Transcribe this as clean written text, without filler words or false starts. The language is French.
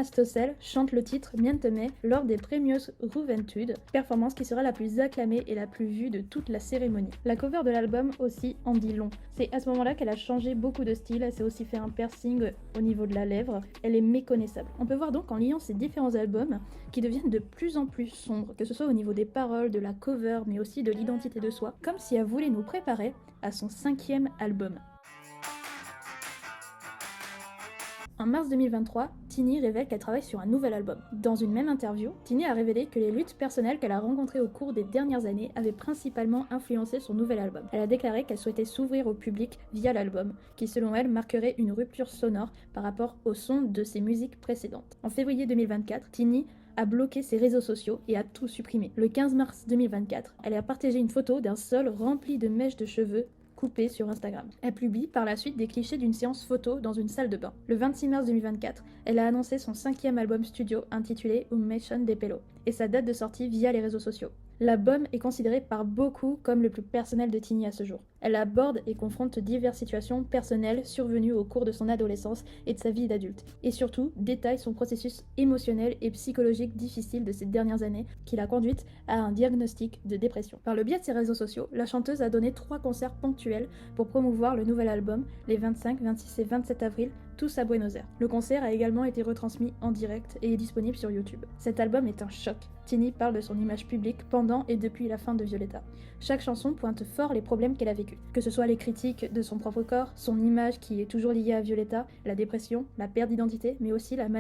Stossel chante le titre Miente Me lors des Premios Juventud, performance qui sera la plus acclamée et la plus vue de toute la cérémonie. La cover de l'album aussi en dit long. C'est à ce moment-là qu'elle a changé beaucoup de style, elle s'est aussi fait un piercing au niveau de la lèvre, elle est méconnaissable. On peut voir donc en liant ces différents albums qui deviennent de plus en plus sombres, que ce soit au niveau des paroles, de la cover, mais aussi de l'identité de soi, comme si elle voulait nous préparer à son 5e album. En mars 2023, Tini révèle qu'elle travaille sur un nouvel album. Dans une même interview, Tini a révélé que les luttes personnelles qu'elle a rencontrées au cours des dernières années avaient principalement influencé son nouvel album. Elle a déclaré qu'elle souhaitait s'ouvrir au public via l'album, qui selon elle marquerait une rupture sonore par rapport au son de ses musiques précédentes. En février 2024, Tini a bloqué ses réseaux sociaux et a tout supprimé. Le 15 mars 2024, elle a partagé une photo d'un sol rempli de mèches de cheveux coupée sur Instagram. Elle publie par la suite des clichés d'une séance photo dans une salle de bain. Le 26 mars 2024, elle a annoncé son 5e album studio intitulé Un Millón de Pelos et sa date de sortie via les réseaux sociaux. L'album est considéré par beaucoup comme le plus personnel de Tini à ce jour. Elle aborde et confronte diverses situations personnelles survenues au cours de son adolescence et de sa vie d'adulte. Et surtout, détaille son processus émotionnel et psychologique difficile de ces dernières années qui l'a conduite à un diagnostic de dépression. Par le biais de ses réseaux sociaux, la chanteuse a donné 3 concerts ponctuels pour promouvoir le nouvel album les 25, 26 et 27 avril, tous à Buenos Aires. Le concert a également été retransmis en direct et est disponible sur YouTube. Cet album est un choc. Tini parle de son image publique pendant et depuis la fin de Violeta. Chaque chanson pointe fort les problèmes qu'elle a vécus, que ce soit les critiques de son propre corps, son image qui est toujours liée à Violeta, la dépression, la perte d'identité, mais aussi la maladie